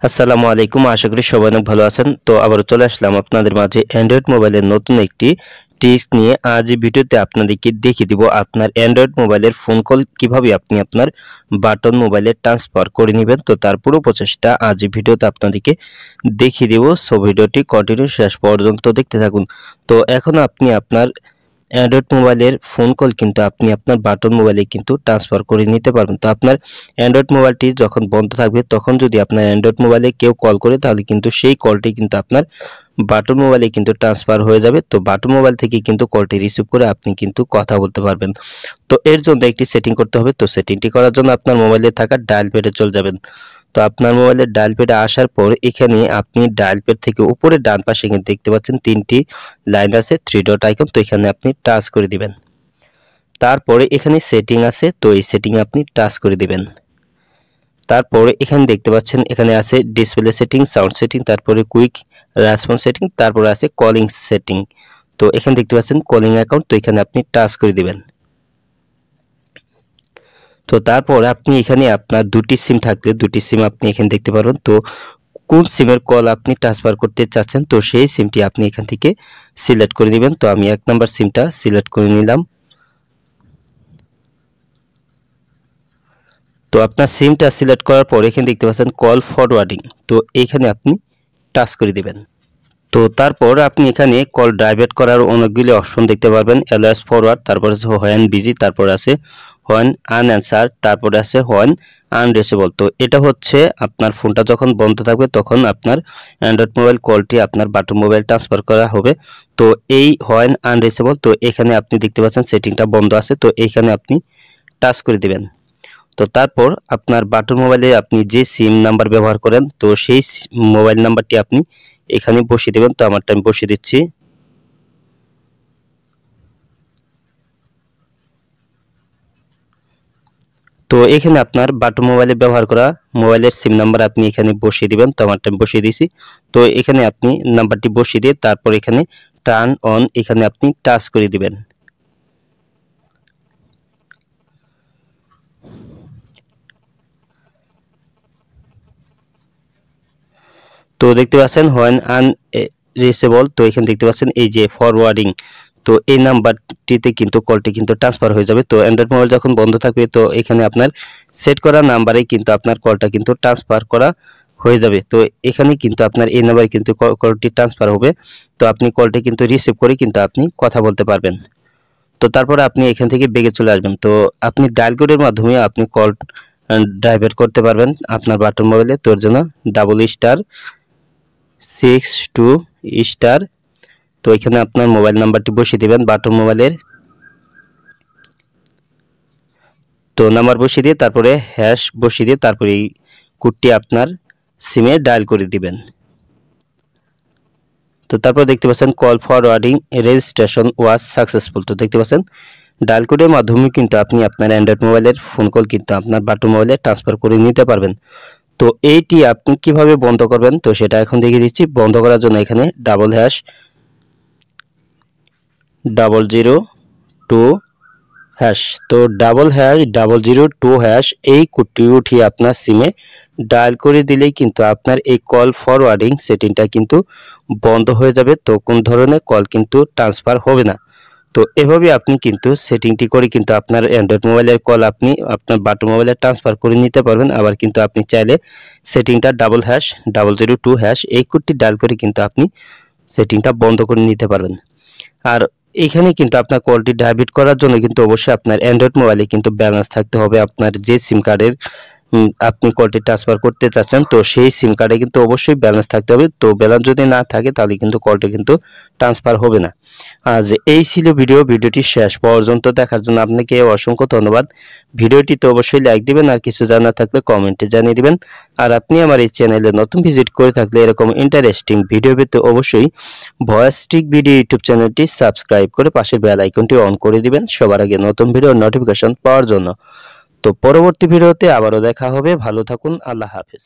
আসসালামু আলাইকুম, আশা করি সবাই অনেক ভালো আছেন। তো আবারও চলে আসলাম আপনাদের মাঝে অ্যান্ড্রয়েড মোবাইলের নতুন একটি টিপস নিয়ে। আজ এই ভিডিওতে আপনাদেরকে দেখিয়ে দিব আপনার অ্যান্ড্রয়েড মোবাইলের ফোন কল কিভাবে আপনি আপনার বাটন মোবাইলে ট্রান্সফার করে নেবেন। তো তার পুরো প্রচেষ্টা আজ এই ভিডিওতে আপনাদেরকে দেখিয়ে দিব। সো ভিডিওটি কন্টিনিউ শেষ পর্যন্ত দেখতে থাকুন। তো এখন আপনি আপনার অ্যান্ড্রয়েড মোবাইলের ফোন কল কিন্তু আপনি আপনার বাটন মোবাইলে কিন্তু ট্রান্সফার করে নিতে পারবেন। তো আপনার অ্যান্ড্রয়েড মোবাইলটি যখন বন্ধ থাকবে তখন যদি আপনার অ্যান্ড্রয়েড মোবাইলে কেউ কল করে তাহলে কিন্তু সেই কলটি কিন্তু আপনার বাটন মোবাইলে কিন্তু ট্রান্সফার হয়ে যাবে। তো বাটন মোবাইল থেকে কিন্তু কলটি রিসিভ করে আপনি কিন্তু কথা বলতে পারবেন। তো এর জন্য একটি সেটিং করতে হবে। তো সেটিংটি করার জন্য আপনার মোবাইলে থাকা ডায়াল প্যাডে চলে যাবেন। তো আপনার মোবাইলের ডায়াল প্যাডে আসার পর এখানে আপনি ডায়াল প্যাড থেকে উপরে ডান পাশে কিন্তু দেখতে পাচ্ছেন তিনটি লাইন আছে, থ্রি ডট আইকন। তো এখানে আপনি টাচ করে দিবেন। তারপরে এখানে সেটিং আছে, তো এই সেটিংয়ে আপনি টাচ করে দিবেন। তারপরে এখানে দেখতে পাচ্ছেন এখানে আছে ডিসপ্লে সেটিং, সাউন্ড সেটিং, তারপরে কুইক রেসপন্স সেটিং, তারপরে আছে কলিং সেটিং। তো এখানে দেখতে পাচ্ছেন কলিং অ্যাকাউন্ট, তো এখানে আপনি টাচ করে দিবেন। তো তারপর আপনি এখানে আপনার দুটি সিম থাকলে দুটি সিম আপনি এখানে দেখতে পারবেন। তো কোন সিমের কল আপনি ট্রান্সফার করতে চাচ্ছেন তো সেই সিমটি আপনি এখান থেকে সিলেক্ট করে নেবেন। তো আমি 1 নাম্বার সিমটা সিলেক্ট করে নিলাম। তো আপনার সিমটা সিলেক্ট করার পর এখানে দেখতে পাচ্ছেন কল ফরওয়ার্ডিং, তো এইখানে আপনি টাচ করে দিবেন। তো তারপর আপনি এখানে কল ডাইভার্ট করার অনেকগুলি অপশন দেখতে পারবেন। এলএস ফরওয়ার্ড, তারপর আছে হোয়েন বিজি, তারপর আছে হোয়েন আনঅ্যান্সার, তারপরে আছে হোয়েন আনরিচেবল। তো এটা হচ্ছে আপনার ফোনটা যখন বন্ধ থাকবে তখন আপনার অ্যান্ড্রয়েড মোবাইল কলটি আপনার বাটন মোবাইল ট্রান্সফার করা হবে। তো এই হোয়েন আনরিচেবল, তো এখানে আপনি দেখতে পাচ্ছেন সেটিংটা বন্ধ আছে, তো এইখানে আপনি টাচ করে দিবেন। তো তারপর আপনার বাটন মোবাইলে আপনি যে সিম নাম্বার ব্যবহার করেন তো সেই মোবাইল নাম্বারটি আপনি এখানে বসিয়ে দেবেন। তো আমারটা আমি বসিয়ে দিচ্ছি। তো এখানে আপনার বাটন মোবাইলে ব্যবহার করা মোবাইলের সিম নাম্বার আপনি এখানে বসিয়ে দিবেন। তো আমারটা আমি বসিয়ে দিয়েছি। তো এখানে আপনি নাম্বারটি বসিয়ে দিয়ে তারপর এখানে টার্ন অন এখানে আপনি টাচ করে দিবেন। তো দেখতে পাচ্ছেন হোয়েন আনরিচেবল, তো এখানে দেখতে পাচ্ছেন এই যে ফরওয়ার্ডিং, তো এই নাম্বারটিতে কিন্তু কলটি কিন্তু ট্রান্সফার হয়ে যাবে। তো অ্যান্ড্রয়েড মোবাইল যখন বন্ধ থাকবে তো এখানে আপনার সেট করা নাম্বারে কিন্তু আপনার কলটা কিন্তু ট্রান্সফার করা হয়ে যাবে। তো এখানে কিন্তু আপনার এই নাম্বারে কিন্তু কলটি ট্রান্সফার হবে। তো আপনি কলটি কিন্তু রিসিভ করে কিন্তু আপনি কথা বলতে পারবেন। তো তারপরে আপনি এখান থেকে বেগে চলে আসবেন। তো আপনি ডায়াল কোডের মাধ্যমে আপনি কল ডাইভার্ট করতে পারবেন আপনার বাটন মোবাইলে। তোর জন্য *62*, তো এখানে আপনার মোবাইল নাম্বারটি বসিয়ে দিবেন বাটন মোবাইলের। তো নাম্বার বসিয়ে দিয়ে তারপরে হ্যাশ বসিয়ে দিয়ে তারপরে এই কোডটি আপনার সিমে ডায়াল করে দিবেন। তো তারপর দেখতে পাচ্ছেন call forwarding registration was successful. তো দেখতে পাচ্ছেন ডায়াল কোডের মাধ্যমে কিন্তু আপনি আপনার অ্যান্ড্রয়েড মোবাইলের ফোন কল কিন্তু আপনার বাটন মোবাইলে ট্রান্সফার করে নিতে পারবেন। তো এইটি আপনি কিভাবে বন্ধ করবেন তো সেটা এখন দেখিয়ে দিচ্ছি। বন্ধ করার জন্য এখানে #002# তো #002# এই কোডটি উঠিয়ে আপনার সিমে ডায়াল করে দিলেই কিন্তু আপনার এই কল ফরওয়ার্ডিং সেটিংটা কিন্তু বন্ধ হয়ে যাবে। তো কোন ধরনের কল কিন্তু ট্রান্সফার হবে না। তো এভাবে আপনি কিন্তু সেটিংটি করে কিন্তু আপনার অ্যান্ড্রয়েড মোবাইলের কল আপনি আপনার বাটন মোবাইলে ট্রান্সফার করে নিতে পারবেন। আবার কিন্তু আপনি চাইলে সেটিংটা #002# এই কোডটি ডায়াল করে কিন্তু আপনি সেটিংটা বন্ধ করে নিতে পারবেন। আর এইখানে কিন্তু আপনার কলটি ডাইভার্ট করার জন্য কিন্তু অবশ্যই আপনার অ্যান্ড্রয়েড মোবাইলে কিন্তু ব্যালেন্স থাকতে হবে। আপনার যে সিম কার্ডের আপনি কলটি ট্রান্সফার করতে চাচ্ছেন তো সেই সিম কার্ডে কিন্তু অবশ্যই ব্যালেন্স থাকতে হবে। তো ব্যালেন্স যদি না থাকে তাহলে কিন্তু কলটি কিন্তু ট্রান্সফার হবে না। আজ এই ছিল ভিডিওটি শেষ পর্যন্ত দেখার জন্য আপনাকে অসংখ্য ধন্যবাদ। ভিডিওটিতে অবশ্যই লাইক দিবেন, আর কিছু জানার থাকলে কমেন্টে জানিয়ে দিবেন। আর আপনি আমার এই চ্যানেলে নতুন ভিজিট করে থাকলে এরকম ইন্টারেস্টিং ভিডিও পেতে অবশ্যই ভয়েস টিক ভিডিও ইউটিউব চ্যানেলটি সাবস্ক্রাইব করে পাশের বেল আইকনটি অন করে দিবেন সবার আগে নতুন ভিডিওর নোটিফিকেশন পাওয়ার জন্য। তো পরবর্তী ভিডিওতে আবারও দেখা হবে। ভালো থাকুন। আল্লাহ হাফেজ।